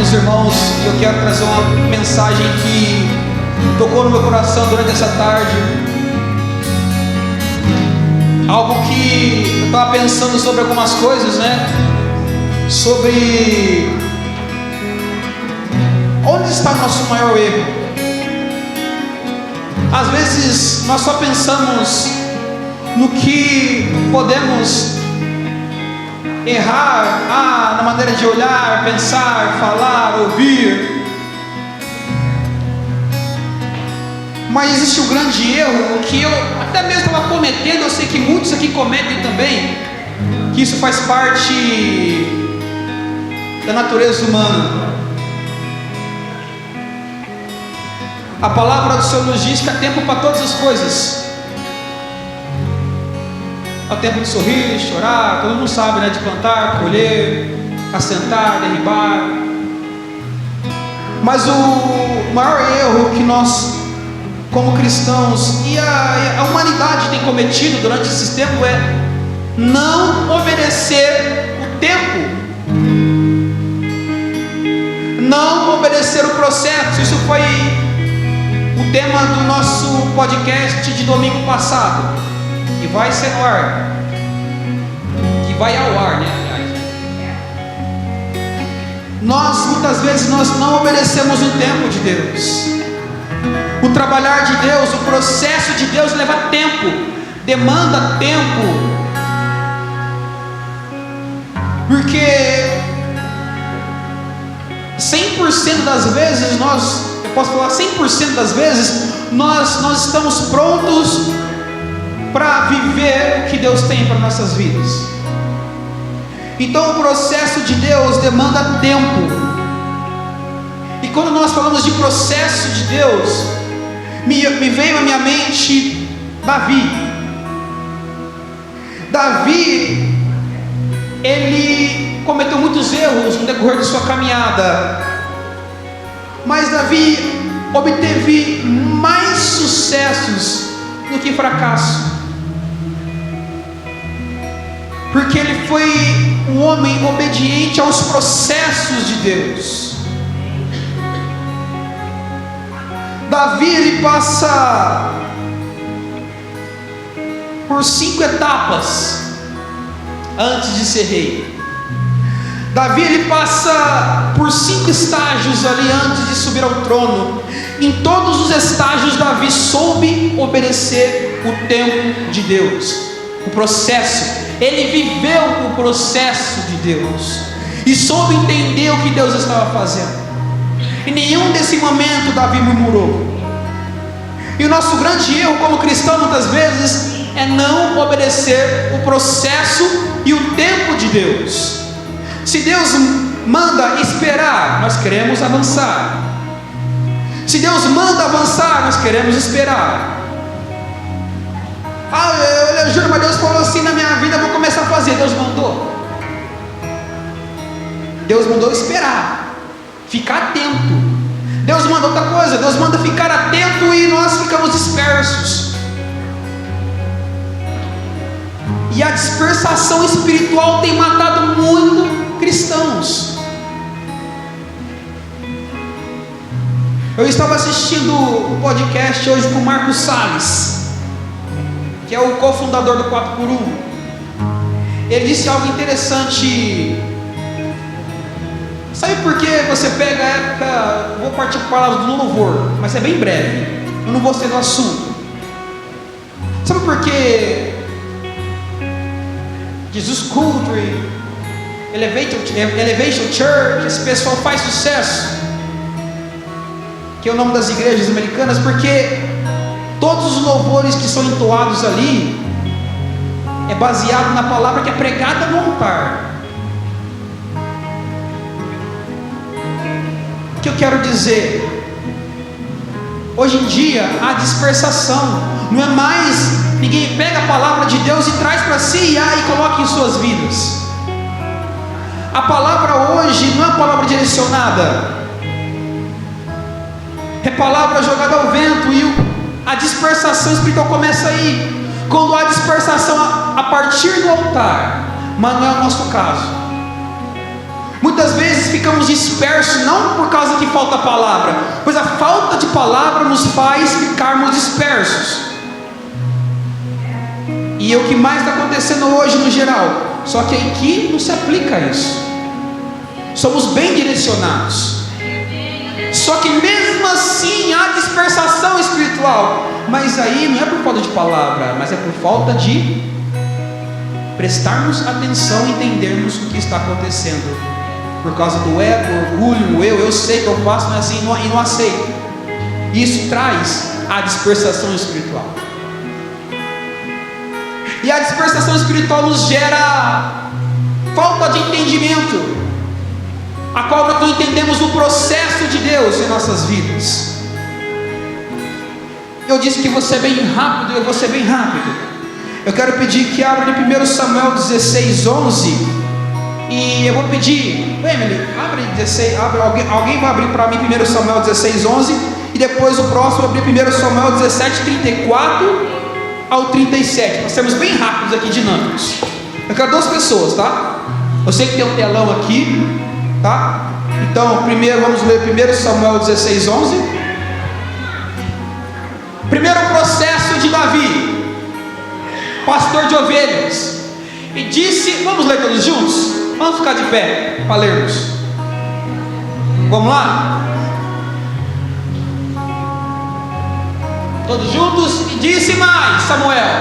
os irmãos, e eu quero trazer uma mensagem que tocou no meu coração durante essa tarde. Algo que eu estava pensando sobre algumas coisas, né? Sobre onde está nosso maior erro. Às vezes nós só pensamos no que podemos errar, na maneira de olhar, pensar, falar, ouvir. Mas existe um grande erro que eu até mesmo estava cometendo, eu sei que muitos aqui cometem também, que isso faz parte da natureza humana. A palavra do Senhor nos diz que há tempo para todas as coisas. Há tempo de sorrir, de chorar, todo mundo sabe, né? De plantar, colher, assentar, derribar. Mas o maior erro que nós, como cristãos, e a humanidade tem cometido durante esse tempo é não obedecer o tempo, não obedecer o processo. Isso foi o tema do nosso podcast de domingo passado, que vai ser no ar, que vai ao ar, né? Nós muitas vezes não obedecemos o tempo de Deus. O trabalhar de Deus, o processo de Deus leva tempo, demanda tempo, porque 100% das vezes eu posso falar 100% das vezes nós estamos prontos para viver o que Deus tem para nossas vidas. Então o processo de Deus demanda tempo. E quando nós falamos de processo de Deus, me veio à minha mente Davi, ele cometeu muitos erros no decorrer de sua caminhada, mas Davi obteve mais sucessos do que fracasso, porque ele foi um homem obediente aos processos de Deus. Davi, ele passa por 5 etapas antes de ser rei. Davi, ele passa por 5 estágios ali antes de subir ao trono. Em todos os estágios, Davi soube obedecer o tempo de Deus, o processo. Ele viveu o processo de Deus e soube entender o que Deus estava fazendo. Em nenhum desse momento Davi murmurou. E o nosso grande erro como cristão muitas vezes é não obedecer o processo e o tempo de Deus. Se Deus manda esperar, nós queremos avançar. Se Deus manda avançar, nós queremos esperar. Eu juro, mas Deus falou assim na minha vida, eu vou começar a fazer. Deus mandou esperar, ficar atento. Deus manda outra coisa, Deus manda ficar atento e nós ficamos dispersos. E a dispersação espiritual tem matado muito cristãos. Eu estava assistindo um podcast hoje com o Marcos Salles, que é o cofundador do 4x1. Ele disse algo interessante. Sabe por que você pega a época, vou partir para a palavra do louvor, mas é bem breve, eu não vou ser do assunto. Sabe por que Jesus Culture, Elevation Church, esse pessoal faz sucesso, que é o nome das igrejas americanas? Porque todos os louvores que são entoados ali é baseado na palavra que é pregada no altar. O que eu quero dizer? Hoje em dia há dispersação. Não é mais ninguém pega a palavra de Deus e traz para si e coloca em suas vidas. A palavra hoje não é palavra direcionada, é palavra jogada ao vento. E a dispersação espiritual começa aí, quando há dispersação a partir do altar. Mas não é o nosso caso. Muitas Muitas vezes ficamos dispersos, não por causa que falta palavra, pois a falta de palavra nos faz ficarmos dispersos. E é o que mais está acontecendo hoje no geral. Só que aqui não se aplica isso. Somos bem direcionados. Só que mesmo assim há dispersação espiritual. Mas aí não é por falta de palavra, mas é por falta de prestarmos atenção e entendermos o que está acontecendo. Por causa do ego, orgulho, eu sei que eu faço, mas assim, e não aceito. Isso traz a dispersação espiritual. E a dispersação espiritual nos gera falta de entendimento, a qual nós não entendemos o processo de Deus em nossas vidas. Eu disse que você é bem rápido, eu vou ser bem rápido. Eu quero pedir que abra de 1 Samuel 16:11. E eu vou pedir, Emily, abre 16, alguém vai abrir para mim 1 Samuel 16:11. E depois o próximo abrir 1 Samuel 17:34 ao 37. Nós sermos bem rápidos aqui, dinâmicos. Eu quero 2 pessoas, tá? Eu sei que tem um telão aqui, tá? Então, primeiro vamos ler 1 Samuel 16:11. Primeiro processo de Davi, pastor de ovelhas. E disse, vamos ler todos juntos? Vamos ficar de pé para lermos. Vamos lá? Todos juntos. E disse mais, Samuel.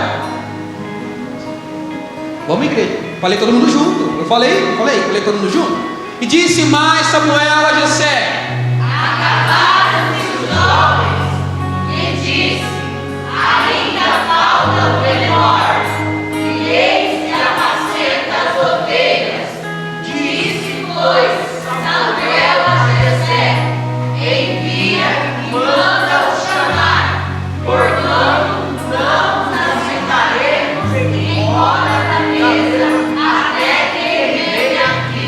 Vamos, igreja. Falei todo mundo junto. Eu falei todo mundo junto. E disse mais Samuel a Jessé: acabaram-se os homens. E disse: ainda falta o menor, e eis que apacenta as ovelhas. Disse, pois, Samuel a Jessé: envia e manda-o chamar, porquanto não nos sentaremos em roda da mesa até que ele venha aqui.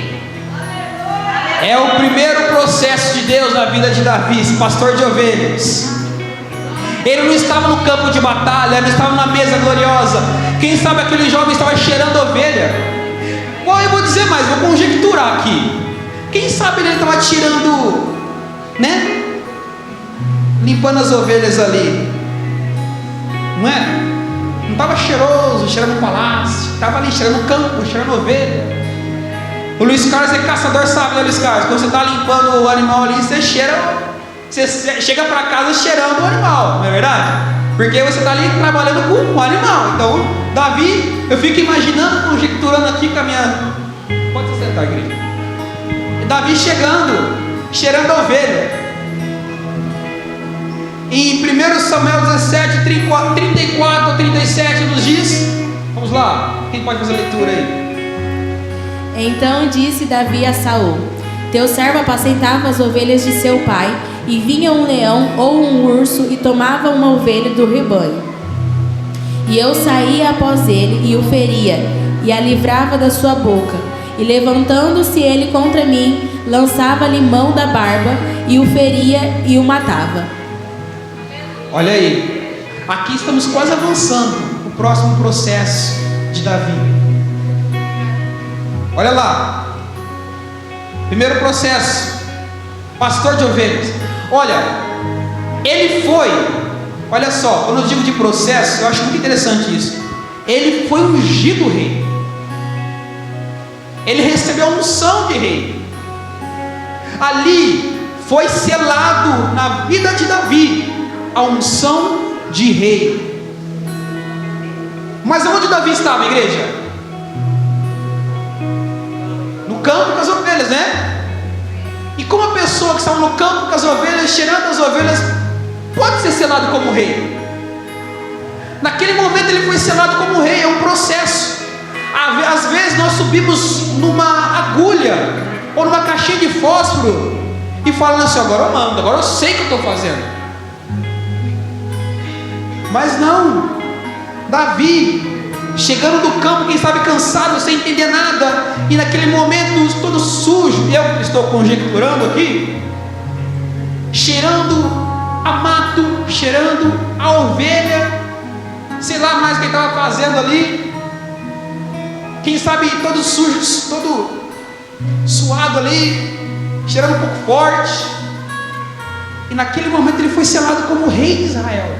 É o primeiro processo de Deus na vida de Davi, esse pastor de ovelhas. Ele não estava no campo de batalha, ele não estava na mesa gloriosa. Quem sabe aquele jovem estava cheirando ovelha. Bom, eu vou dizer mais, vou conjecturar aqui. Quem sabe ele estava tirando, né? Limpando as ovelhas ali. Não é? Não estava cheiroso, cheirando o palácio. Estava ali cheirando o campo, cheirando ovelha. O Luiz Carlos é caçador, sabe, né, Luiz Carlos? Quando você está limpando o animal ali, você cheira. Você chega para casa cheirando o animal, não é verdade? Porque você está ali trabalhando com o animal. Então, Davi, eu fico imaginando, conjecturando aqui com a minha. Pode se sentar, igreja. Davi chegando, cheirando a ovelha. Em 1 Samuel 17, 34 a 37 nos diz. Vamos lá, quem pode fazer a leitura aí? Então disse Davi a Saul: teu servo apacentava as ovelhas de seu pai, e vinha um leão ou um urso e tomava uma ovelha do rebanho. E eu saía após ele e o feria, e a livrava da sua boca. E levantando-se ele contra mim, lançava-lhe mão da barba, e o feria e o matava. Olha aí, aqui estamos quase avançando o próximo processo de Davi. Olha lá, primeiro processo, pastor de ovelhas. Olha, ele foi, olha só, quando eu digo de processo, eu acho muito interessante isso. Ele foi ungido rei, ele recebeu a unção de rei. Ali foi selado na vida de Davi a unção de rei. Mas onde Davi estava, igreja? No campo com as ovelhas, né? E como a pessoa que estava no campo com as ovelhas, cheirando as ovelhas, pode ser selado como rei? Naquele momento ele foi selado como rei, é um processo. Às vezes nós subimos numa agulha ou numa caixinha de fósforo e falando assim: agora eu mando, agora eu sei o que eu estou fazendo. Mas não, Davi chegando do campo, quem sabe cansado, sem entender nada, e naquele momento todo sujo, eu estou conjecturando aqui, cheirando a mato, cheirando a ovelha, sei lá mais o que ele estava fazendo ali, quem sabe todo sujo, todo suado ali, cheirando um pouco forte. E naquele momento ele foi selado como rei de Israel.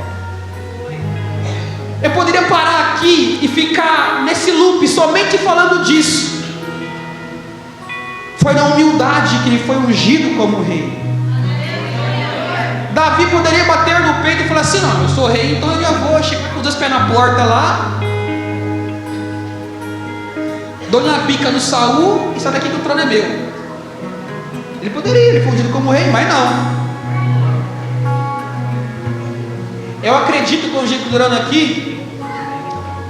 Eu poderia parar aqui e ficar nesse loop somente falando disso. Foi na humildade que ele foi ungido como rei. Davi poderia bater no peito e falar assim: não, eu sou rei, então eu já vou chegar com os dois pés na porta lá, dou uma bica no Saul e sai daqui que o trono é meu. Ele poderia, ele foi ungido como rei, mas não. Eu acredito, com o jeito durando aqui,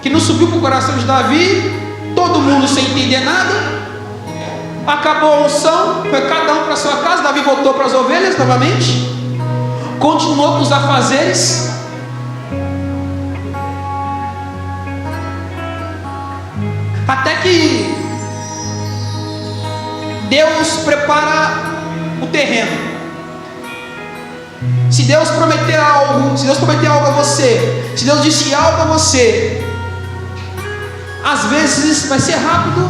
que não subiu para o coração de Davi, todo mundo sem entender nada. Acabou a unção, foi cada um para sua casa. Davi voltou para as ovelhas novamente, continuou com os afazeres. Até que Deus prepara o terreno. Se Deus prometer algo, a você, se Deus disse algo a você, às vezes vai ser rápido,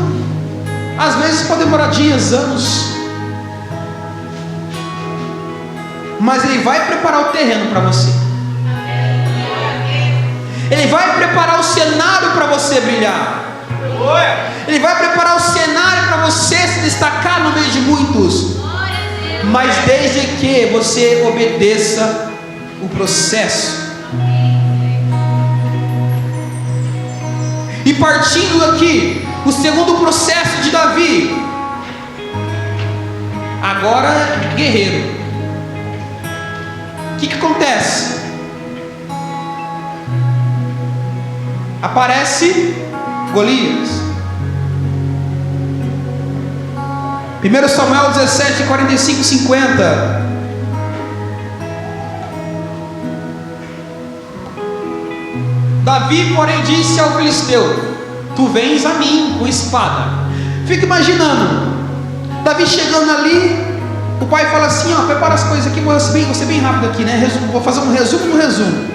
às vezes pode demorar dias, anos, mas Ele vai preparar o terreno para você. Ele vai preparar o cenário para você brilhar. Ele vai preparar o cenário para você se destacar no meio de muitos. Mas desde que você obedeça o processo. E partindo aqui, o segundo processo de Davi, agora guerreiro. O que acontece? Aparece Golias. 1 Samuel 17, 45 e 50. Davi, porém, disse ao filisteu: tu vens a mim com espada. Fica imaginando Davi chegando ali. O pai fala assim: ó, prepara as coisas aqui, vou ser bem rápido aqui, né? Vou fazer um resumo no resumo.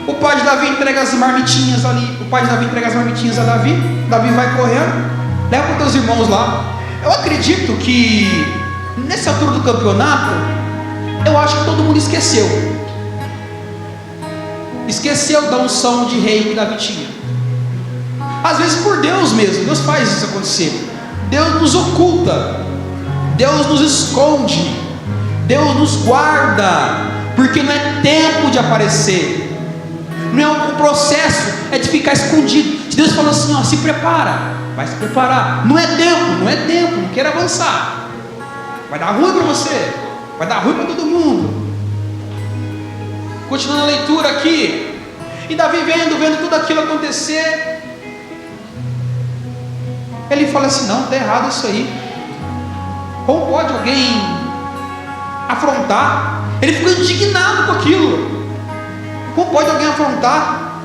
O pai de Davi entrega as marmitinhas ali. O pai de Davi entrega as marmitinhas a Davi. Davi vai correndo, leva para os teus irmãos lá. Eu acredito que nessa altura do campeonato, eu acho que todo mundo esqueceu da unção de rei que Davi tinha. Às vezes por Deus mesmo, Deus faz isso acontecer. Deus nos oculta, Deus nos esconde, Deus nos guarda, porque não é tempo de aparecer, não é um processo, é de ficar escondido. Se Deus falou assim: ó, se prepara, vai se preparar. Não é tempo, não queira avançar. Vai dar ruim para você, vai dar ruim para todo mundo. Continuando a leitura aqui, e Davi vendo tudo aquilo acontecer, ele fala assim: não, está errado isso aí. Como pode alguém afrontar? Ele ficou indignado com aquilo. Como pode alguém afrontar?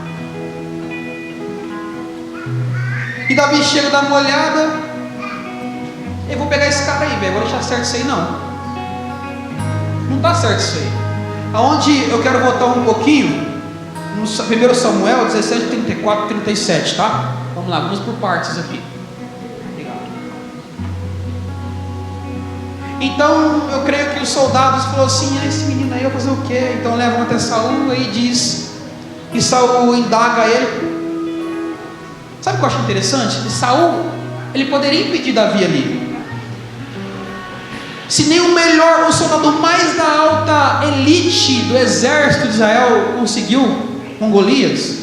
E Davi chega, dá uma olhada. Eu vou pegar esse cara aí, velho. Vou deixar certo isso aí, não. Não está certo isso aí. Aonde eu quero voltar um pouquinho, no 1 Samuel 17, 34, 37, tá? Vamos lá, vamos por partes aqui. Obrigado. Então eu creio que os soldados falaram assim: esse menino aí vai fazer o quê? Então levam até Saul, aí diz, e Saul indaga ele. Sabe o que eu acho interessante? Saul, ele poderia impedir Davi ali. Se nem o melhor, o soldado mais da alta elite do exército de Israel conseguiu com Golias,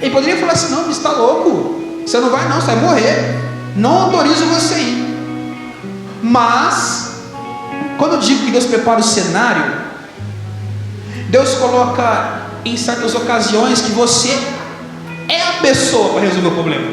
ele poderia falar assim: não, você está louco, você não vai não, você vai morrer, não autorizo você ir. Mas quando eu digo que Deus prepara o cenário, Deus coloca em certas ocasiões que você é a pessoa para resolver o problema.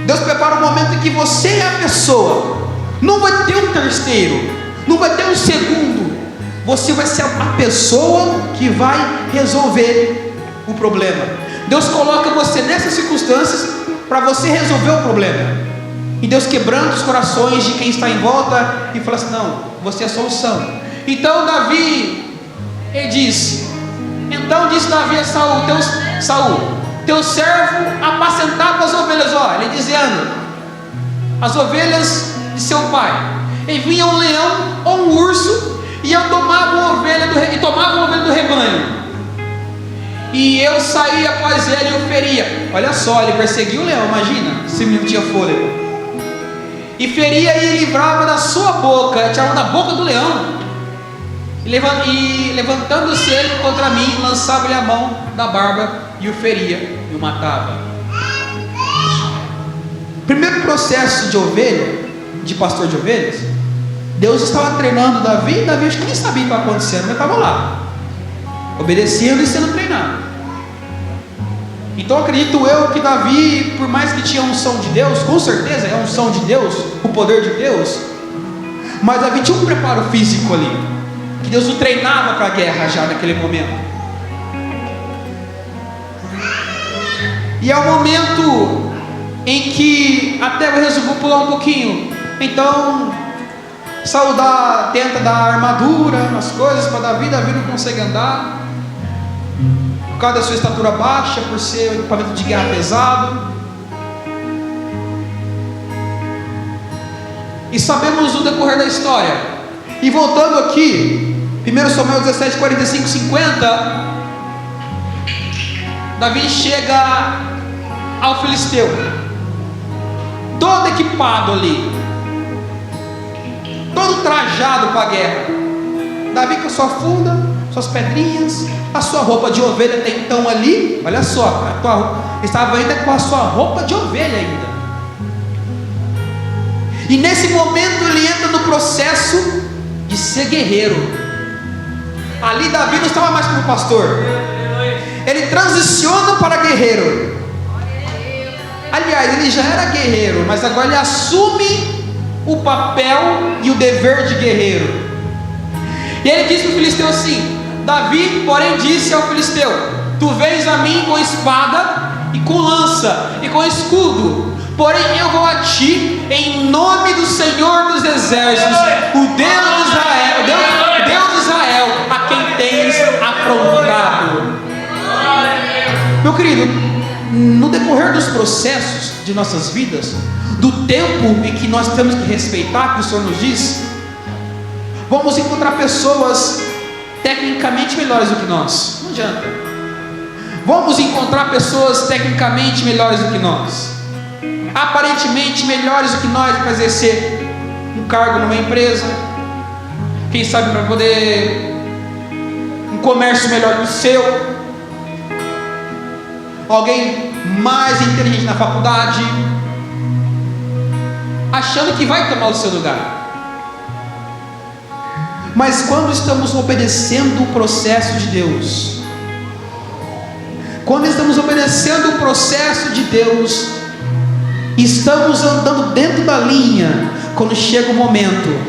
Deus prepara um momento em que você é a pessoa. Não vai ter um terceiro, não vai ter um segundo. Você vai ser a pessoa que vai resolver o problema. Deus coloca você nessas circunstâncias para você resolver o problema. E Deus quebrando os corações de quem está em volta e fala assim: não, você é a solução. Então Davi, ele disse: então disse Davi a Saul, teu servo apacentava as ovelhas. Ó, ele dizendo: as ovelhas de seu pai. E vinha um leão ou um urso, e eu tomava uma ovelha do rebanho. E eu saía após ele e o feria. Olha só, ele perseguiu o leão, imagina, se não tinha fôlego. E feria e livrava da sua boca, tirava da boca do leão. E levantando-se ele contra mim, lançava-lhe a mão da barba e o feria e o matava. Primeiro processo de ovelha, de pastor de ovelhas, Deus estava treinando Davi, e Davi acho que nem sabia o que estava acontecendo, mas estava lá, obedecendo e sendo treinado. Então acredito eu que Davi, por mais que tinha a unção de Deus, com certeza é a unção de Deus, o poder de Deus, mas Davi tinha um preparo físico ali, que Deus o treinava para a guerra já naquele momento. E é o momento em que, até eu vou pular um pouquinho, então Saul tenta dar armadura, as coisas para Davi não consegue andar, por causa da sua estatura baixa, por ser um equipamento de guerra pesado. E sabemos o decorrer da história. E voltando aqui, 1 Samuel 17, 45, 50, Davi chega ao filisteu, todo equipado ali, todo trajado para a guerra. Davi com a sua funda, suas pedrinhas, a sua roupa de ovelha até então ali, olha só, estava ainda com a sua roupa de ovelha ainda. E nesse momento ele entra no processo de ser guerreiro. Ali Davi não estava mais como pastor, ele transiciona para guerreiro. Aliás, ele já era guerreiro, mas agora ele assume o papel e o dever de guerreiro. E ele disse para o filisteu assim: Davi, porém, disse ao filisteu: tu vens a mim com espada e com lança e com escudo, porém eu vou a ti em nome do Senhor dos exércitos, o Deus de Israel, Deus de Israel, a quem tens afrontado. Meu querido, no decorrer dos processos de nossas vidas, do tempo em que nós temos que respeitar, que o Senhor nos diz, vamos encontrar pessoas tecnicamente melhores do que nós. Não adianta. Vamos encontrar pessoas tecnicamente melhores do que nós, aparentemente melhores do que nós para exercer um cargo numa empresa, quem sabe para poder um comércio melhor que o seu, alguém mais inteligente na faculdade, achando que vai tomar o seu lugar. Mas quando estamos obedecendo o processo de Deus, quando estamos obedecendo o processo de Deus, estamos andando dentro da linha. Quando chega o momento,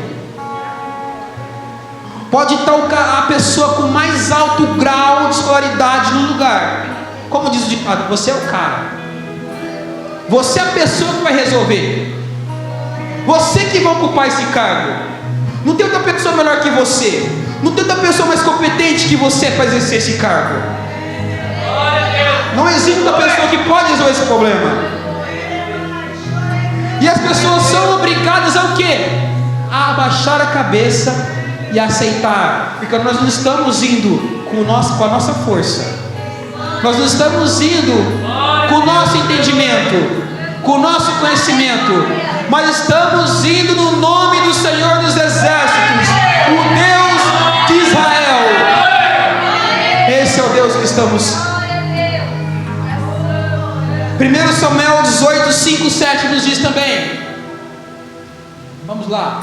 pode estar a pessoa com mais alto grau de escolaridade no lugar, como diz o ditado, você é o cara, você é a pessoa que vai resolver, você que vai ocupar esse cargo. Não tem outra pessoa melhor que você, não tem outra pessoa mais competente que você para exercer esse cargo. Não existe outra pessoa que pode resolver esse problema. E as pessoas são obrigadas a o quê? A abaixar a cabeça e a aceitar, porque nós não estamos indo com a nossa força, nós não estamos indo com o nosso entendimento, com o nosso conhecimento, mas estamos indo no nome do Senhor dos Exércitos, o Deus de Israel. Esse é o Deus que estamos. 1 Samuel 18, 5, 7 nos diz também. Vamos lá.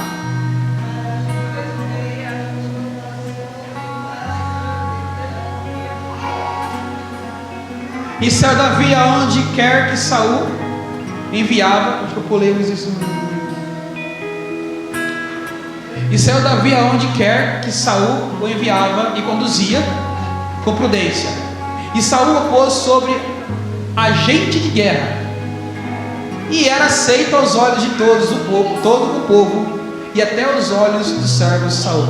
E saiu Davi aonde quer que Saul enviava. Acho que eu pulei isso. E saiu Davi aonde quer que Saul o enviava e conduzia com prudência. E Saul o pôs sobre agente de guerra, e era aceito aos olhos de todo o povo, e até os olhos dos servos de Saul.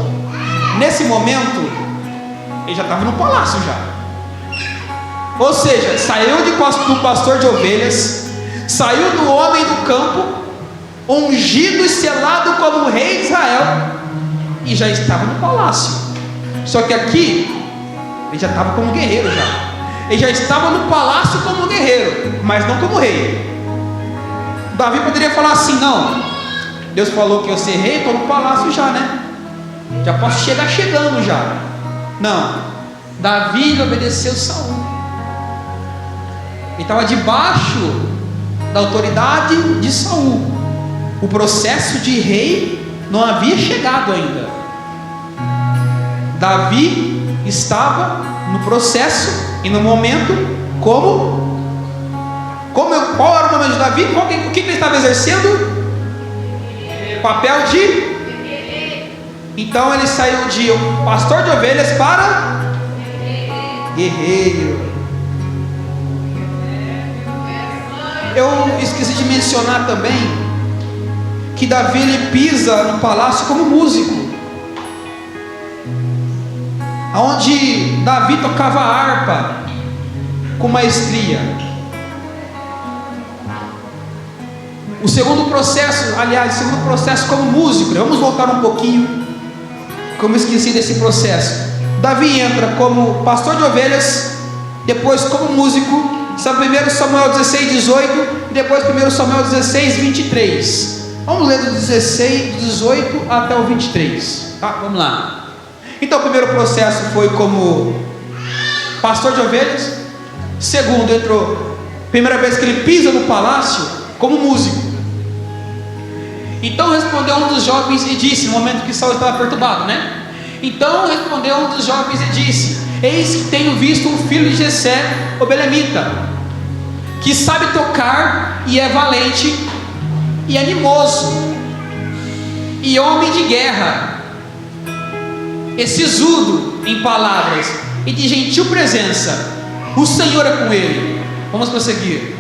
Nesse momento, ele já estava no palácio já. Ou seja, saiu do pastor de ovelhas, saiu do homem do campo, ungido e selado como rei de Israel, e já estava no palácio. Só que aqui ele já estava como guerreiro já. Ele já estava no palácio como guerreiro, mas não como rei. Davi poderia falar assim: não, Deus falou que eu ser rei, estou no palácio já, né? Já posso chegar chegando já. Não, Davi obedeceu Saul. Ele estava debaixo da autoridade de Saul. O processo de rei não havia chegado ainda. Davi estava no processo e no momento qual era o momento de Davi? O que ele estava exercendo? Papel de... Então ele saiu de pastor de ovelhas para guerreiro. Eu esqueci de mencionar também que Davi ele pisa no palácio como músico, onde Davi tocava harpa com maestria. O segundo processo como músico, vamos voltar um pouquinho, como eu esqueci desse processo. Davi entra como pastor de ovelhas, depois como músico. Sabe, 1 Samuel 16, 18, e depois 1 Samuel 16, 23. Vamos ler do 16, 18 até o 23, tá? Vamos lá. Então o primeiro processo foi como pastor de ovelhas. Segundo, entrou, primeira vez que ele pisa no palácio, como músico. Então respondeu um dos jovens e disse, no momento que Saul estava perturbado, né? Então respondeu um dos jovens e disse: eis que tenho visto um filho de Jessé, o belemita, que sabe tocar e é valente e animoso e homem de guerra, e sisudo em palavras e de gentil presença. O Senhor é com ele. Vamos prosseguir.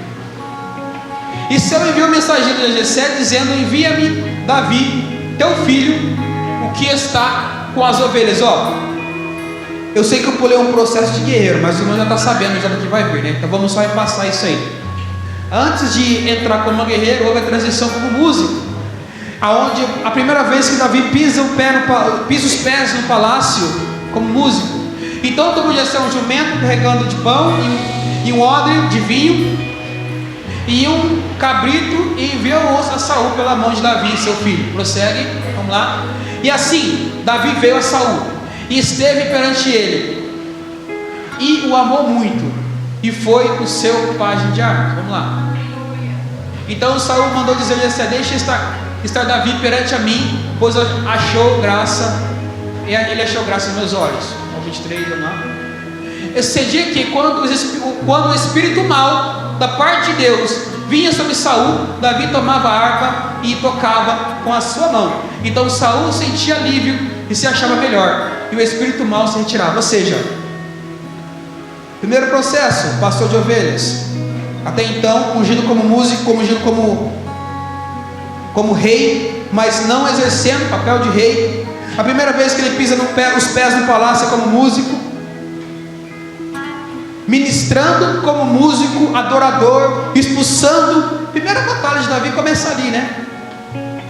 E Saul enviou mensageiro a Jessé dizendo: envia-me Davi, teu filho, o que está com as ovelhas. Eu sei que eu pulei um processo de guerreiro, mas o irmão já está sabendo já do que vai vir, né? Então vamos só repassar isso aí. Antes de entrar como guerreiro, houve a transição como músico, aonde a primeira vez que Davi pisa os pés no palácio como músico. Então tomou Jessé um jumento carregando de pão e um odre de vinho e um cabrito, e enviou a Saul pela mão de Davi, seu filho. Prossegue, vamos lá. E assim Davi veio a Saul e esteve perante ele, e o amou muito, e foi o seu pajem de armas. Vamos lá. Então Saul mandou dizer a Jessé: deixa estar Davi perante a mim, pois achou graça, ele achou graça nos meus olhos. 23, vamos lá. Excedi que quando o espírito mau da parte de Deus vinha sobre Saul, Davi tomava a harpa e tocava com a sua mão. Então Saul sentia alívio e se achava melhor, e o espírito mau se retirava. Ou seja, primeiro processo, pastor de ovelhas. Até então ungido como músico, ungido como rei, mas não exercendo o papel de rei. A primeira vez que ele pisa os pés no palácio é como músico, ministrando como músico, adorador, expulsando. Primeira batalha de Davi começa ali, né?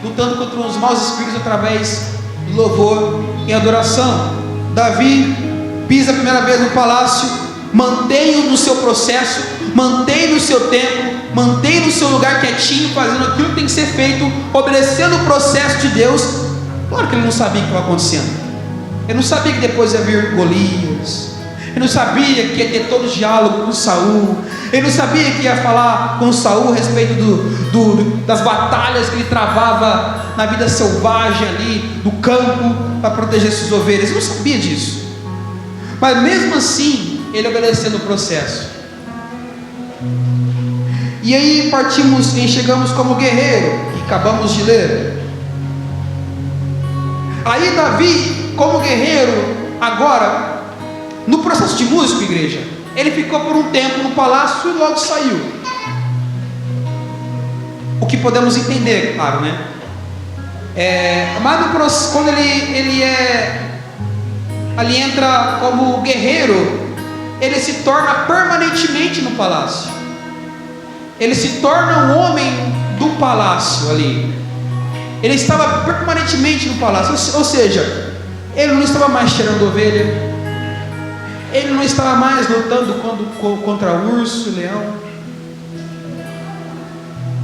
Lutando contra os maus espíritos através do louvor e adoração. Davi pisa a primeira vez no palácio, mantém-o no seu processo, mantém no seu tempo, mantém no seu lugar quietinho, fazendo aquilo que tem que ser feito, obedecendo o processo de Deus. Claro que ele não sabia o que estava acontecendo. Ele não sabia que depois ia vir Golias. Ele não sabia que ia ter todo o diálogo com Saul. Ele não sabia que ia falar com Saul a respeito das batalhas que ele travava na vida selvagem ali, do campo, para proteger suas ovelhas. Ele não sabia disso. Mas mesmo assim, ele obedecendo o processo. E aí partimos e chegamos como guerreiro, que acabamos de ler. Aí Davi, como guerreiro, agora, no processo de músico, igreja, ele ficou por um tempo no palácio e logo saiu. O que podemos entender, claro, né? Mas quando ele entra como guerreiro, ele se torna permanentemente no palácio. Ele se torna um homem do palácio ali. ele estava permanentemente no palácio, ou seja, ele não estava mais cheirando ovelha, ele não estava mais lutando contra urso, leão,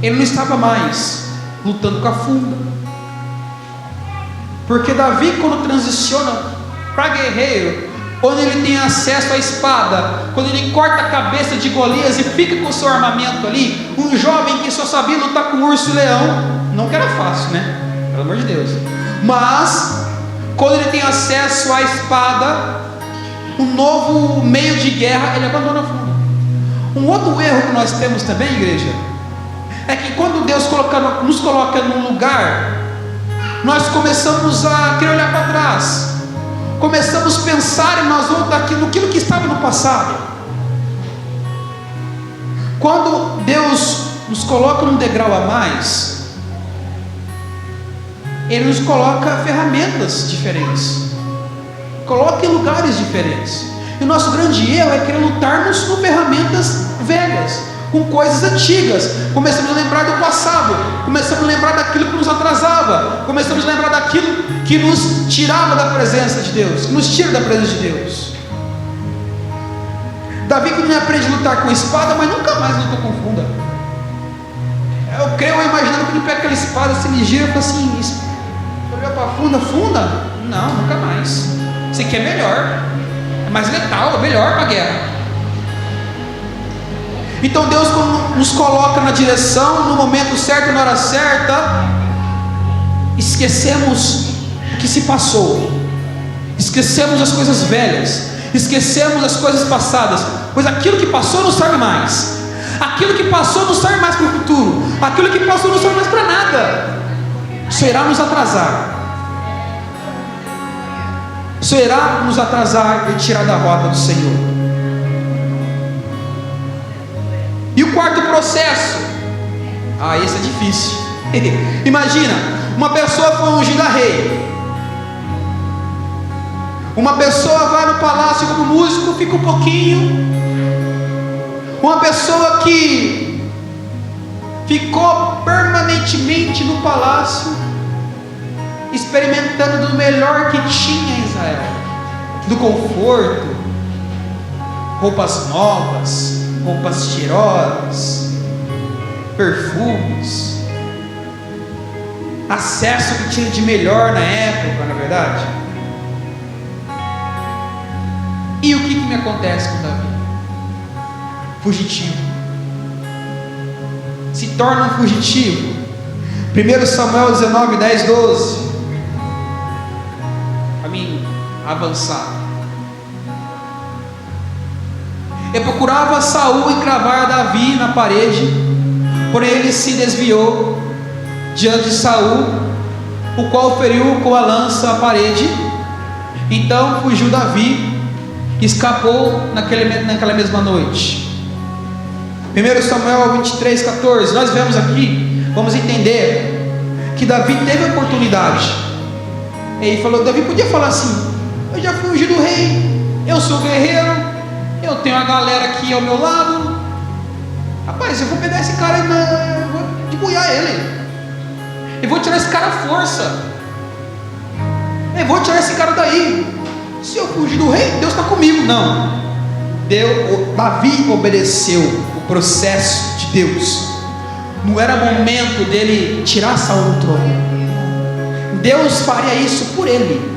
ele não estava mais lutando com a funda, porque Davi, quando transiciona para guerreiro, quando ele tem acesso à espada, quando ele corta a cabeça de Golias e fica com o seu armamento ali, um jovem que só sabia lutar com urso e leão, não que era fácil, né? Pelo amor de Deus. Mas quando ele tem acesso à espada, um novo meio de guerra, ele abandona a funda. Um outro erro que nós temos também, igreja, é que quando Deus nos coloca num lugar, nós começamos a querer olhar para trás, começamos a pensar em nós vamos naquilo que estava no passado. Quando Deus nos coloca num degrau a mais, Ele nos coloca ferramentas diferentes, coloca em lugares diferentes. E o nosso grande erro é querer lutarmos com ferramentas velhas, com coisas antigas. Começamos a lembrar do passado, começamos a lembrar daquilo que nos atrasava, começamos a lembrar daquilo que nos tirava da presença de Deus, que nos tira da presença de Deus. Davi que não aprende a lutar com espada, mas nunca mais lutou com funda. Eu creio, imaginando que ele pega aquela espada, se ele gira e fala assim: olhou para a funda? Não, nunca mais. Isso aqui é melhor, é mais letal, é melhor para a guerra. Então Deus, quando nos coloca na direção, no momento certo, na hora certa, esquecemos o que se passou, esquecemos as coisas velhas, esquecemos as coisas passadas, pois aquilo que passou não serve mais, aquilo que passou não serve mais para o futuro, aquilo que passou não serve mais para nada. Isso irá nos atrasar, isso irá nos atrasar e tirar da rota do Senhor. E o quarto processo, esse é difícil. Imagina, uma pessoa foi ungida rei, uma pessoa vai no palácio como músico, fica um pouquinho, uma pessoa que ficou permanentemente no palácio, experimentando do melhor que tinha em Israel, do conforto, roupas novas, roupas cheirosas, perfumes, acesso que tinha de melhor na época, na verdade. E o que me acontece com Davi? Fugitivo, se torna um fugitivo. 1 Samuel 19, 10, 12, para mim avançar. Ele procurava Saul encravar Davi na parede, porém ele se desviou diante de Saul, o qual feriu com a lança a parede. Então fugiu Davi e escapou naquela mesma noite. 1 Samuel 23, 14. Nós vemos aqui, vamos entender que Davi teve a oportunidade. Ele falou, Davi podia falar assim: eu já fugi do rei, eu sou guerreiro, eu tenho a galera aqui ao meu lado. Rapaz, eu vou pegar esse cara e vou debulhar ele. Eu vou tirar esse cara à força. Eu vou tirar esse cara daí. Se eu fugir do rei, Deus está comigo. Não. Davi obedeceu o processo de Deus. Não era momento dele tirar Saul do trono. Deus faria isso por ele.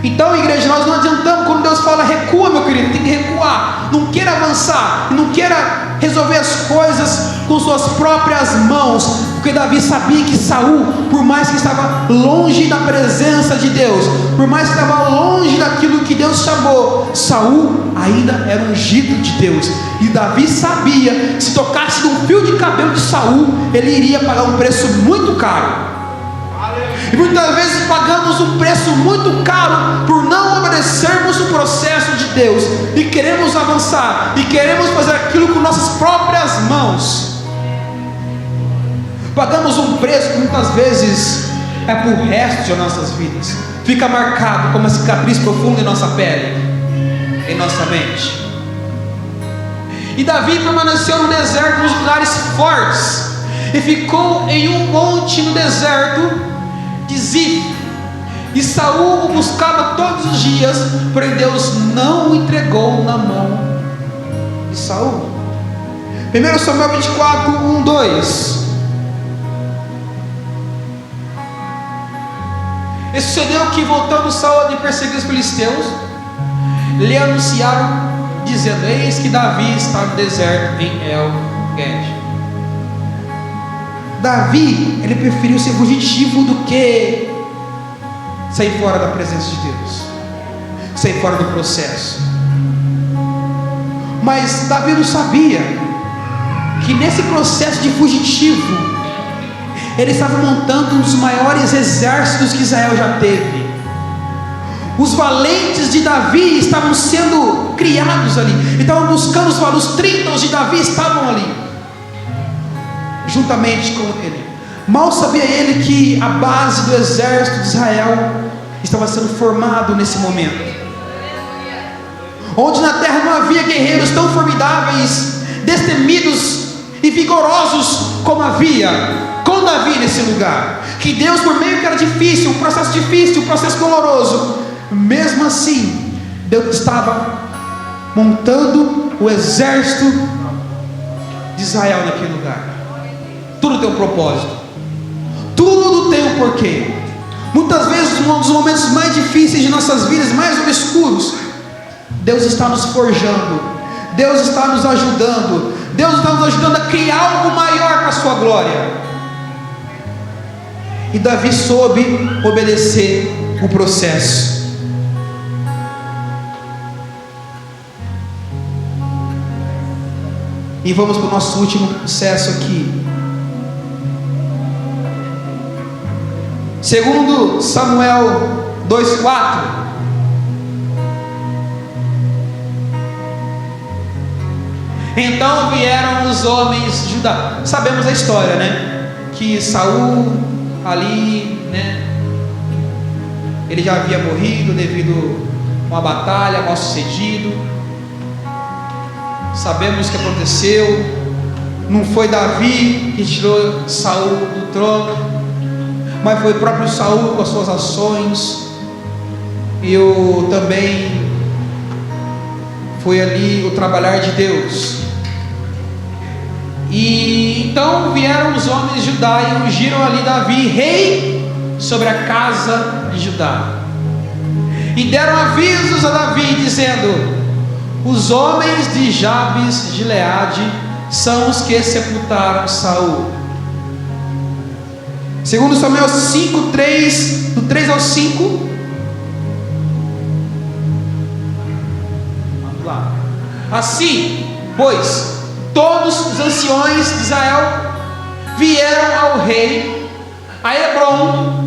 Então, igreja, nós não adiantamos quando Deus fala recua, meu querido, tem que recuar. Não queira avançar, não queira resolver as coisas com suas próprias mãos, porque Davi sabia que Saul, por mais que estava longe da presença de Deus, por mais que estava longe daquilo que Deus chamou, Saul ainda era ungido de Deus. E Davi sabia que se tocasse num fio de cabelo de Saul, ele iria pagar um preço muito caro. E muitas vezes pagamos um preço muito caro por não obedecermos o processo de Deus, e queremos avançar, e queremos fazer aquilo com nossas próprias mãos. Pagamos um preço que muitas vezes é por resto de nossas vidas, fica marcado como uma cicatriz profunda em nossa pele, em nossa mente. E Davi permaneceu no deserto, nos lugares fortes, e ficou em um monte no deserto, de Zif. E Saul o buscava todos os dias, porém Deus não o entregou na mão de Saul. 1 Samuel 24, 1, 2. E sucedeu que, voltando Saul de perseguir os filisteus, lhe anunciaram, dizendo: eis que Davi está no deserto em El-Ged. Davi, ele preferiu ser fugitivo do que sair fora da presença de Deus, sair fora do processo. Mas Davi não sabia que nesse processo de fugitivo, ele estava montando um dos maiores exércitos que Israel já teve. Os valentes de Davi estavam sendo criados ali, estavam buscando os 30 de Davi estavam ali, juntamente com ele. Mal sabia ele que a base do exército de Israel estava sendo formado nesse momento, onde na terra não havia guerreiros tão formidáveis, destemidos e vigorosos como havia com Davi nesse lugar. Que Deus, por meio que era difícil, um processo doloroso, mesmo assim Deus estava montando o exército de Israel naquele lugar. Tudo tem um propósito, tudo tem um porquê. Muitas vezes, um dos momentos mais difíceis de nossas vidas, mais obscuros, Deus está nos forjando, Deus está nos ajudando, Deus está nos ajudando a criar algo maior para a sua glória. E Davi soube obedecer o processo. E vamos para o nosso último processo aqui. Segundo Samuel 2:4. Então vieram os homens de Judá. Sabemos a história, né? Que Saul ali, né? Ele já havia morrido devido a uma batalha, mal sucedido. Sabemos o que aconteceu. Não foi Davi que tirou Saul do trono, mas foi o próprio Saul com as suas ações. E também foi ali o trabalhar de Deus. E então vieram os homens de Judá e ungiram ali Davi rei sobre a casa de Judá, e deram avisos a Davi dizendo: os homens de Jabes de Gileade são os que sepultaram Saul. Segundo Samuel 5:3, do 3 ao 5. Vamos lá. Assim, pois, todos os anciões de Israel vieram ao rei a Hebrom,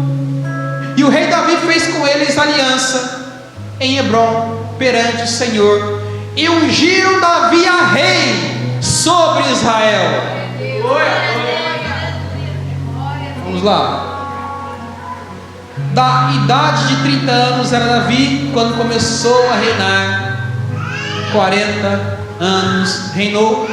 e o rei Davi fez com eles aliança em Hebrom perante o Senhor, e ungiram Davi a rei sobre Israel. Vamos lá. Da idade de 30 anos era Davi quando começou a reinar. 40 anos reinou.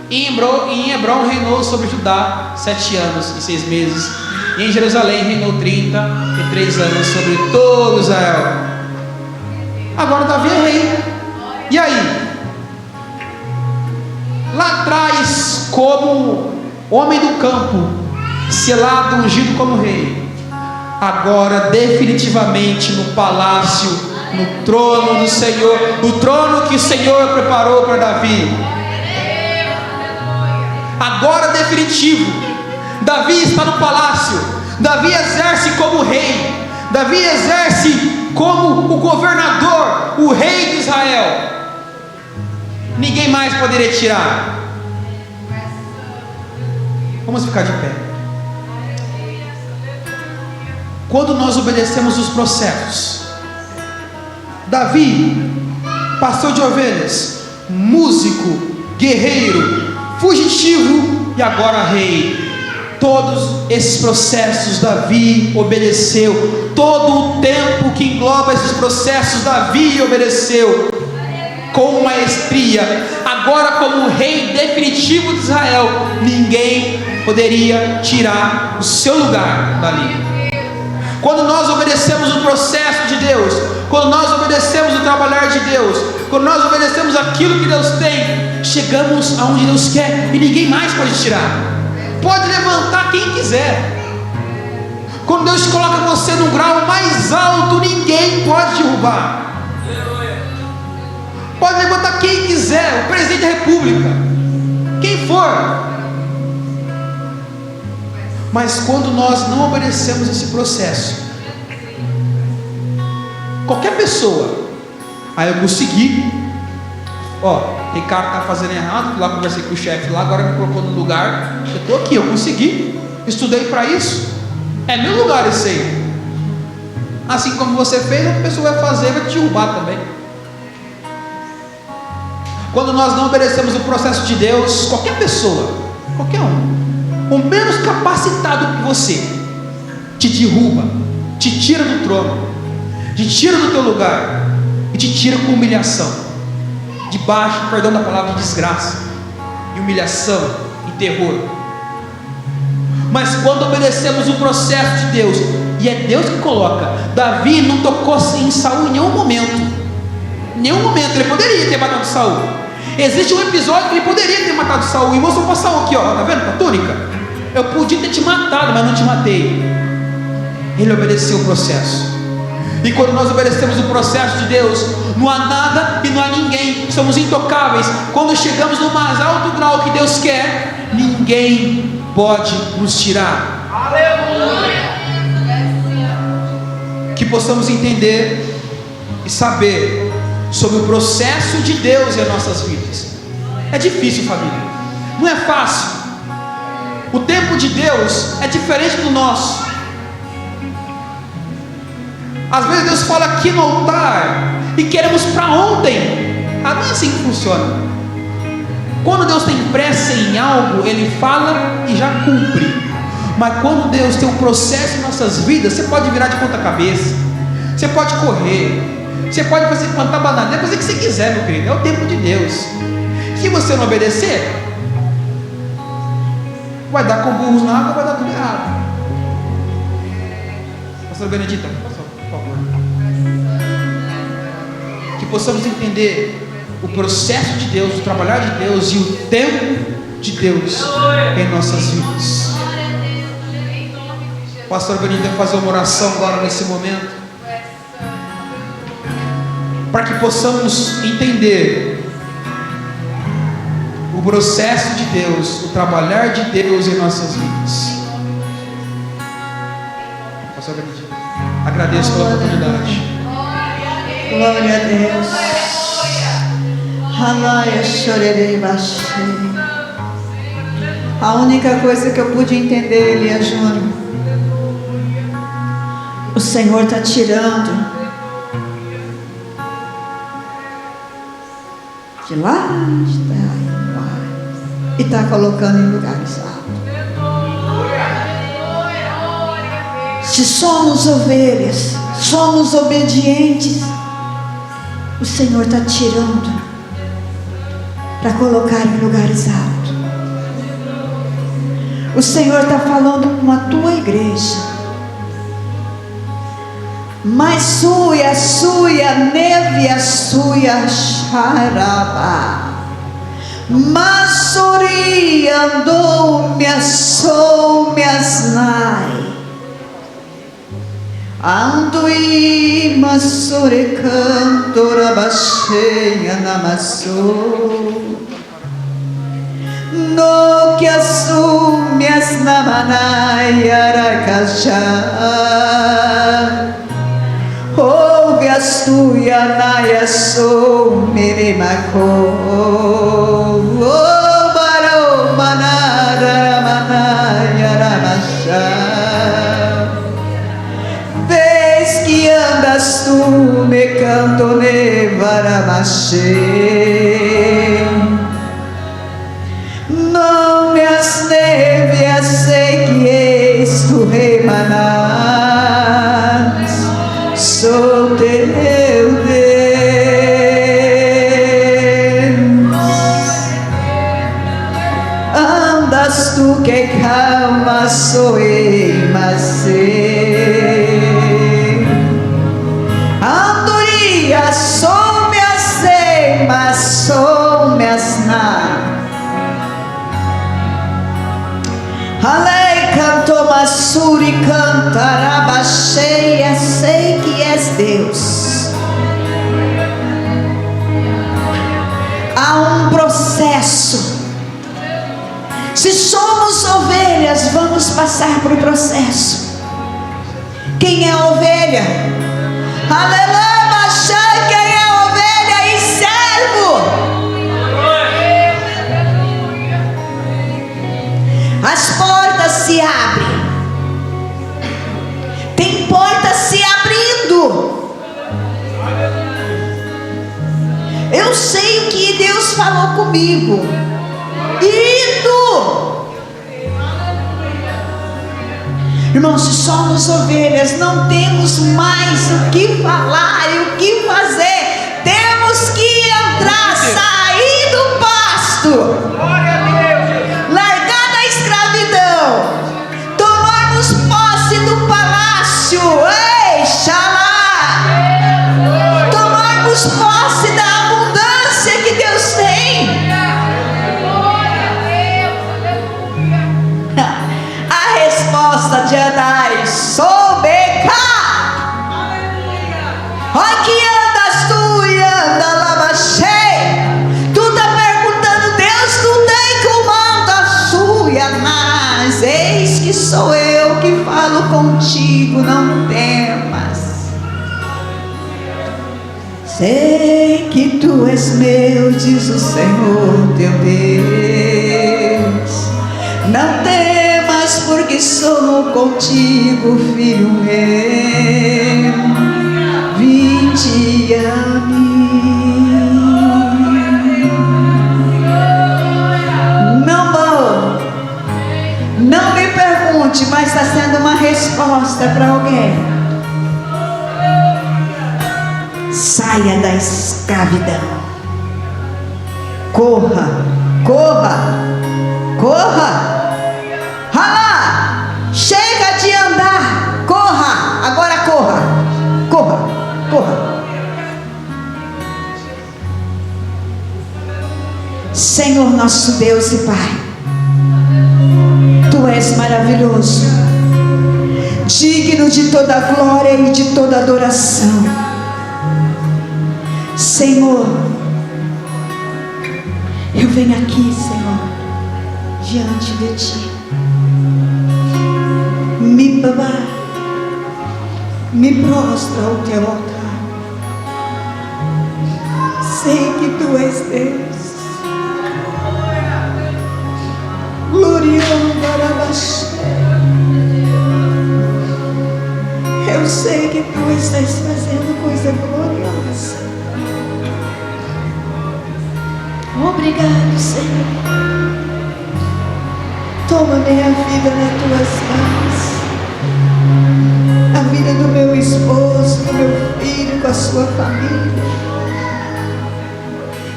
Em Hebrom reinou sobre Judá 7 anos e 6 meses, e em Jerusalém reinou 33 anos sobre todo Israel. Agora Davi é rei. E aí? Lá atrás, como homem do campo, selado, ungido como rei, agora definitivamente no palácio, no trono do Senhor, o trono que o Senhor preparou para Davi. Agora definitivo, Davi está no palácio, Davi exerce como rei, Davi exerce como o governador, o rei de Israel. Ninguém mais poderia tirar. Vamos ficar de pé. Quando nós obedecemos os processos, Davi pastor de ovelhas, músico, guerreiro, fugitivo e agora rei. Todos esses processos Davi obedeceu. Todo o tempo que engloba esses processos Davi obedeceu com maestria. Agora, como rei definitivo de Israel, ninguém poderia tirar o seu lugar dali. Quando nós obedecemos o processo de Deus, quando nós obedecemos o trabalhar de Deus, quando nós obedecemos aquilo que Deus tem, chegamos aonde Deus quer e ninguém mais pode tirar. Pode levantar quem quiser. Quando Deus coloca você num grau mais alto, ninguém pode derrubar. Pode levantar quem quiser, o presidente da república, quem for. Mas quando nós não obedecemos esse processo, qualquer pessoa, aí eu consegui, tem cara que está fazendo errado, lá conversei com o chefe lá, agora me colocou no lugar, eu estou aqui, eu consegui, estudei para isso, é meu lugar esse aí. Assim como você fez, a pessoa vai fazer e vai te derrubar também. Quando nós não obedecemos o processo de Deus, qualquer pessoa, qualquer um, o menos capacitado que você, te derruba, te tira do trono, te tira do teu lugar e te tira com humilhação, debaixo, perdão da palavra, de desgraça, e humilhação e terror. Mas quando obedecemos o processo de Deus, e é Deus que coloca, Davi não tocou em Saul em nenhum momento. Em nenhum momento. Ele poderia ter matado Saul. Existe um episódio que ele poderia ter matado Saul, e mostrou para Saul aqui, tá vendo, com a túnica? Eu podia ter te matado, mas não te matei. Ele obedeceu o processo. E quando nós obedecemos o processo de Deus, não há nada e não há ninguém, somos intocáveis. Quando chegamos no mais alto grau que Deus quer, ninguém pode nos tirar. Aleluia! Que possamos entender e saber sobre o processo de Deus em nossas vidas. É difícil, família, não é fácil. O tempo de Deus é diferente do nosso. Às vezes Deus fala aqui no altar e queremos para ontem. Não é assim que funciona. Quando Deus tem pressa em algo, Ele fala e já cumpre. Mas quando Deus tem um processo em nossas vidas, você pode virar de ponta cabeça, você pode correr, você pode fazer plantar bananeira, fazer o que você quiser, meu querido. É o tempo de Deus. Se você não obedecer, vai dar com burros na água, vai dar tudo errado. Pastor Benedita, por favor. Que possamos entender o processo de Deus, o trabalhar de Deus e o tempo de Deus em nossas vidas. O pastor Benedita vai fazer uma oração agora nesse momento, para que possamos entender o processo de Deus, o trabalhar de Deus em nossas vidas. Pastor Benedito, agradeço pela oportunidade. Glória a Deus. Aleluia, chorerei baixei. A única coisa que eu pude entender, Elia Júnior, o Senhor está tirando de lá e está colocando em lugares altos. Se somos ovelhas, somos obedientes, o Senhor está tirando para colocar em lugares altos. O Senhor está falando com a tua igreja. Mas suia, neve, suia, xarabá. Masuri andou, me assou, me asnai. Ando e masure cantora baixeia namassou. No que assume as namanai aracachá. Ouve as tuia naia sou mirimacô. O barão manara manaya ramachá. Vez que andas tu me canto nevaramachê. Não me as neves sei que és tu remanás. Sou teu Deus. Andas tu tu que calma soe mase Andoria some ase some asna Alei cantou Massuri cantaraba cheia, sei que és Deus. Há um processo. Se somos ovelhas, vamos passar por processo. Quem é ovelha? Aleluia, quem é ovelha e servo? As portas se abrem. Tem portas se abrindo. Eu sei o que Deus falou comigo. Indo. Irmãos, se somos ovelhas, não temos mais o que falar e o que fazer. Temos que entrar, sair do pasto. Largar da escravidão. Tomarmos posse do palácio. Ei, xalá. Tomarmos posse da abundância que Deus tem. A resposta de Adai, sobeca. Olha que andas tu e anda lava cheia. Tu tá perguntando, Deus não tem comando a sua, mas eis que sou eu que falo contigo, não temas. Sei que tu és meu, diz o Senhor teu Deus. Não temas, porque sou contigo, filho meu. Vinde a mim. Não me pergunte, mas está sendo uma resposta para alguém. Saia da escravidão. Corra, corra, corra. Rala, chega de andar. Corra, agora corra, corra, corra. Senhor nosso Deus e Pai, Tu és maravilhoso, digno de toda glória e de toda adoração. Senhor, eu venho aqui, Senhor, diante de Ti, me prostra ao Teu altar. Sei que Tu és Deus. Gloriando eu sei que Tu estás fazendo coisa gloriosa. Obrigado, Senhor. Toma minha vida nas Tuas mãos. A vida do meu esposo, do meu filho, com a sua família.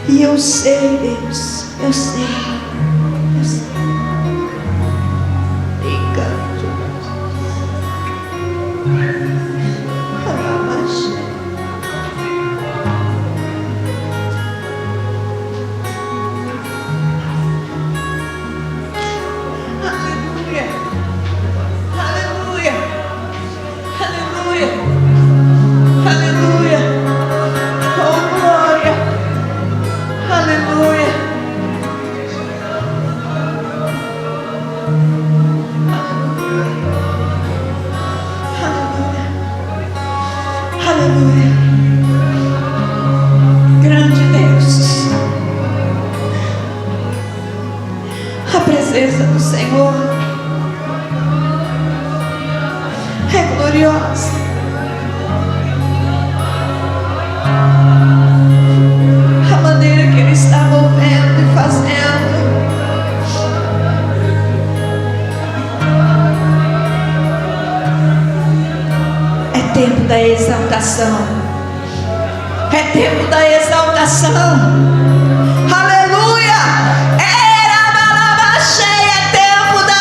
E eu sei, Deus, eu sei. É tempo da exaltação. Aleluia! É tempo da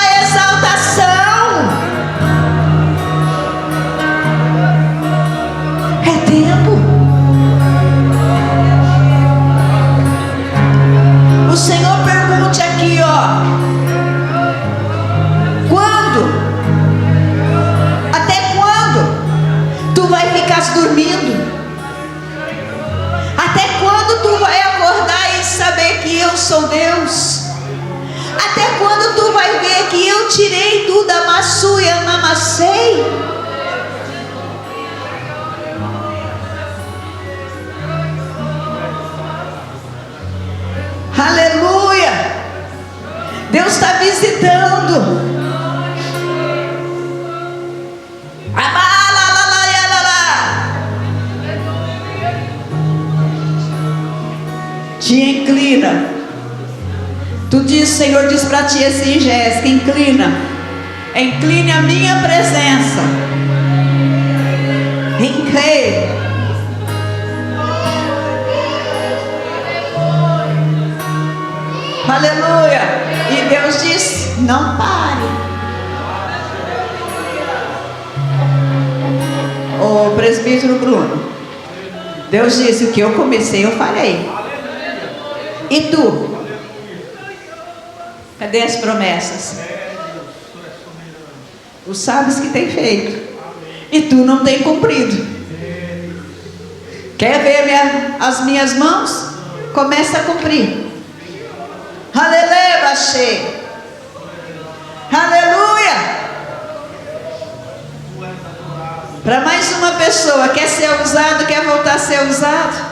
disso, o Senhor diz para ti assim, Jéssica: incline a minha presença em crer. Aleluia. E Deus diz: não pare. Ô presbítero Bruno, Deus disse: o que eu comecei eu farei. E tu? Cadê as promessas? Tu sabes que tem feito e tu não tem cumprido. Quer ver as minhas mãos? Começa a cumprir. Aleluia, baixei. Aleluia. Para mais uma pessoa, quer ser usado, quer voltar a ser usado?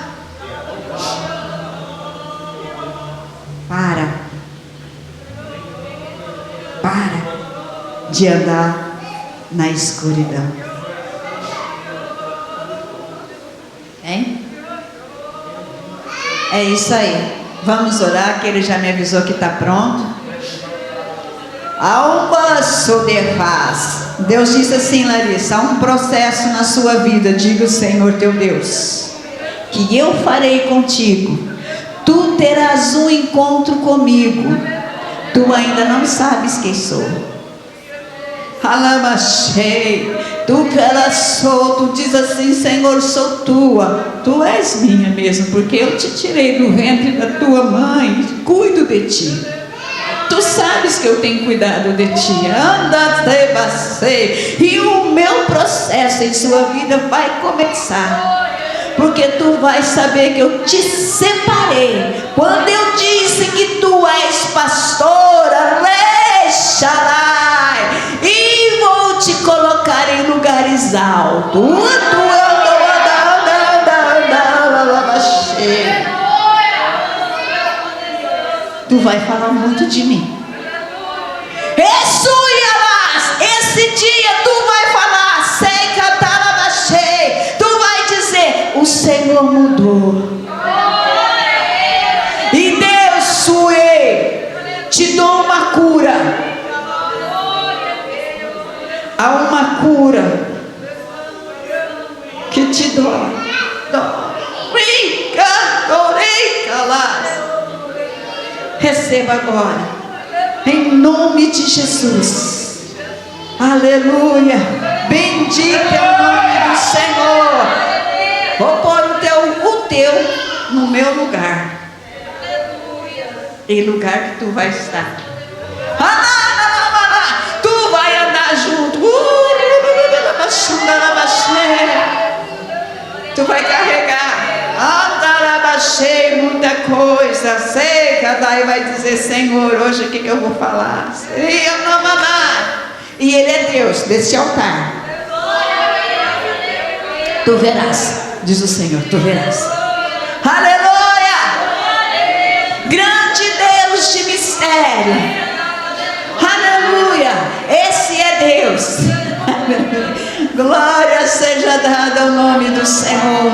Para de andar na escuridão. Hein? É isso aí. Vamos orar, que ele já me avisou que está pronto. Há um passo de paz. Deus disse assim, Larissa: há um processo na sua vida. Diga o Senhor teu Deus que eu farei contigo. Tu terás um encontro comigo. Tu ainda não sabes quem sou. Alamachei. Tu que ela sou, tu diz assim: Senhor, sou tua. Tu és minha mesmo, porque eu te tirei do ventre da tua mãe, cuido de ti. Tu sabes que eu tenho cuidado de ti. Anda, e o meu processo em sua vida vai começar, porque tu vais saber que eu te separei. Quando eu disse que tu és pastora, e vou te colocar em lugares altos. Tu vai falar muito de mim. Esse dia tu vai falar, sei cantar, tu vai dizer: o Senhor mudou. E Deus, suei, te dou uma cura. Há uma cura que te dói. Receba agora, em nome de Jesus. Aleluia. Bendito é o nome do Senhor. Vou pôr o teu no meu lugar, em lugar que tu vai estar. Tu vai andar junto. Tu vai carregar. Andarabachei muita coisa. Seca, daí vai dizer: Senhor, hoje o que eu vou falar? E Ele é Deus desse altar. Tu verás, diz o Senhor, tu verás. Aleluia! Grande Deus de mistério. Aleluia! Esse é Deus. Glória seja dada ao nome do Senhor.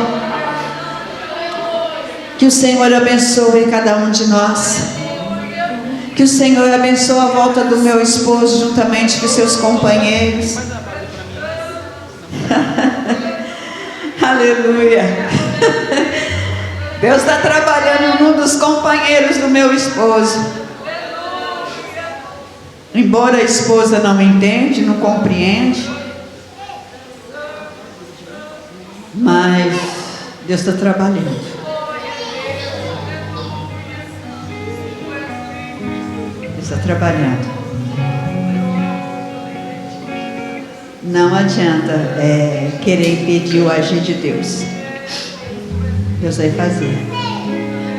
Que o Senhor abençoe cada um de nós. Que o Senhor abençoe a volta do meu esposo juntamente com seus companheiros. Aleluia. Deus está trabalhando num dos companheiros do meu esposo. Embora a esposa não entende, não compreende, mas Deus está trabalhando. Deus está trabalhando. Não adianta querer impedir o agir de Deus. Deus vai fazer.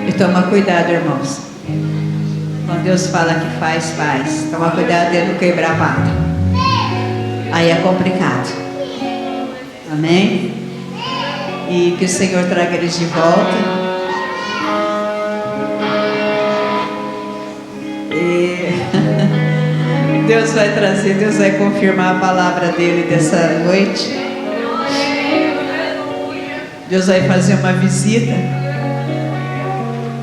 E toma cuidado, irmãos. Quando Deus fala que faz, faz. Toma cuidado de não quebrar a pata. Aí é complicado. Amém? E que o Senhor traga eles de volta. E Deus vai trazer, Deus vai confirmar a palavra dele dessa noite. Deus vai fazer uma visita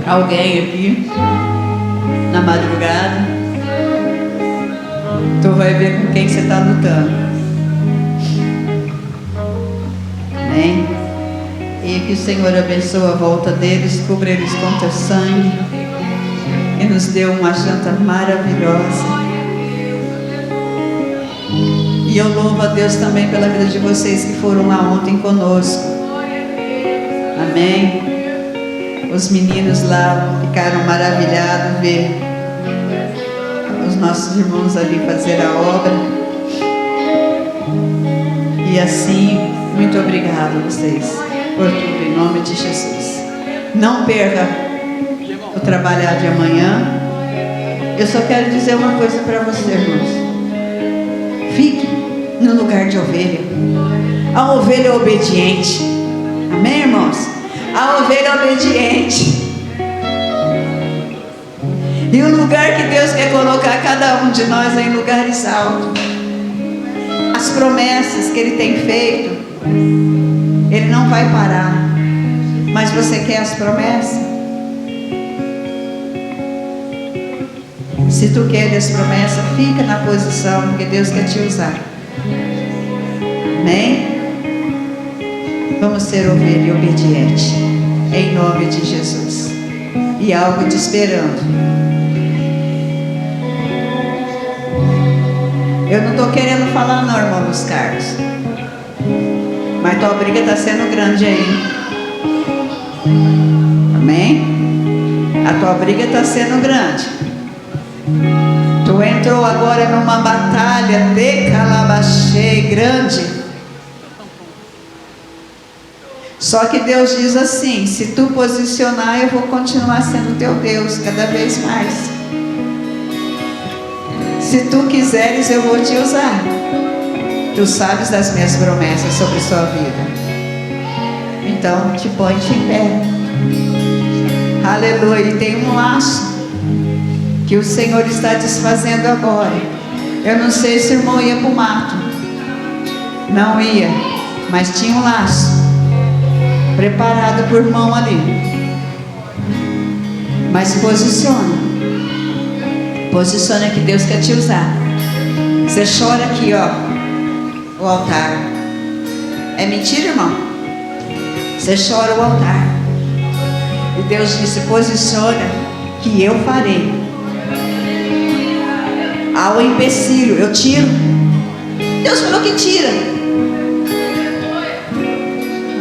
para alguém aqui. na madrugada, tu vai ver com quem você está lutando. Amém? E que o Senhor abençoe a volta deles, cubra eles com teu sangue e nos dê uma janta maravilhosa. E eu louvo a Deus também pela vida de vocês que foram lá ontem conosco. Amém? Os meninos lá ficaram maravilhados ver os nossos irmãos ali fazer a obra. E assim, muito obrigado a vocês por tudo, em nome de Jesus. Não perca o trabalhar de amanhã. Eu só quero dizer uma coisa para você, irmãos. Fique no lugar de ovelha. A ovelha é obediente. Amém, irmãos? A ovelha é obediente. E o lugar que Deus quer colocar cada um de nós é em lugares altos. As promessas que Ele tem feito, Ele não vai parar. Mas você quer as promessas? Se tu queres as promessas, fica na posição, porque Deus quer te usar. Amém? Vamos ser ovelha e obediente, em nome de Jesus. E algo te esperando. Eu não estou querendo falar não, irmão Luiz Carlos, mas tua briga está sendo grande aí. Amém? A tua briga está sendo grande. Tu entrou agora numa batalha de calabachê grande. Só que Deus diz assim: se tu posicionar, eu vou continuar sendo teu Deus cada vez mais. Se tu quiseres, eu vou te usar. Tu sabes das minhas promessas sobre sua vida. Então, te põe-te em pé. Aleluia. E tem um laço que o Senhor está desfazendo agora. Eu não sei se o irmão ia para o mato. Não ia. Mas tinha um laço preparado por irmão ali. Mas posiciona. Posiciona que Deus quer te usar. Você chora aqui, ó, o altar. É mentira, irmão? Você chora o altar. E Deus disse: posiciona que eu farei. Ao empecilho, eu tiro. Deus falou que tira.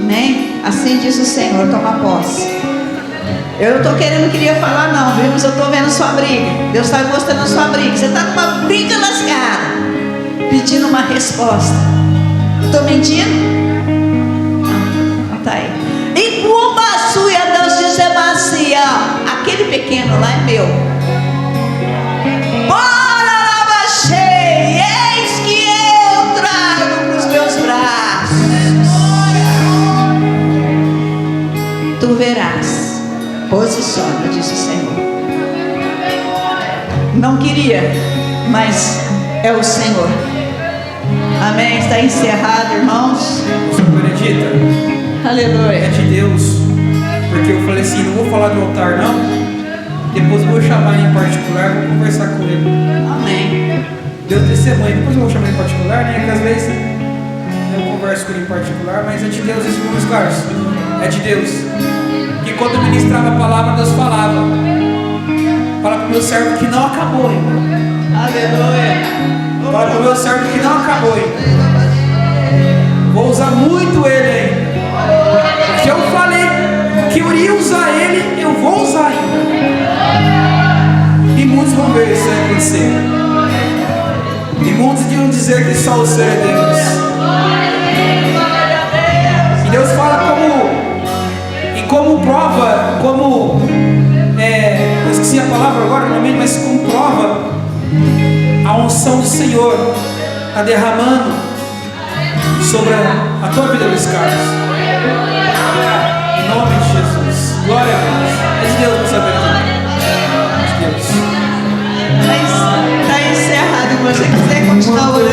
Amém? Assim diz o Senhor, toma posse. Eu não estou queria falar não, viu? Mas eu estou vendo sua briga. Deus está mostrando a sua briga. Você está numa briga lascada, pedindo uma resposta. Estou mentindo? Não, está aí. E como a sua Deus diz é macia, aquele pequeno lá é meu. Bora lá, baixei, eis que eu trago para os meus braços. Tu verás. Posiciona, disse o Senhor. Não queria, mas é o Senhor. Amém? Está encerrado, irmãos. Senhor Benedita, Aleluia. é de Deus, porque eu falei assim: não vou falar do altar não. Depois eu vou chamar em particular, vou conversar com ele. Amém. Deus testemunha, depois eu vou chamar em particular, né? Porque às vezes eu converso com ele em particular, mas é de Deus esse Luiz Carlos. É de Deus. Que quando ministrava a palavra, Deus falava: fala para o meu servo que não acabou ainda. Aleluia. Fala para o meu servo que não acabou ainda. Vou usar muito ele ainda. Porque eu falei que eu iria usar ele, eu vou usar ainda. E muitos vão ver isso acontecer. E muitos iam dizer que só o Senhor é Deus. E Deus fala como prova, eu esqueci a palavra agora, mas como prova a unção do Senhor está derramando sobre a tua vida, Luiz Carlos. Em nome de Jesus. Glória a Deus. É de Deus para saber. De Deus. Mas está encerrado. Se você quiser continuar orando.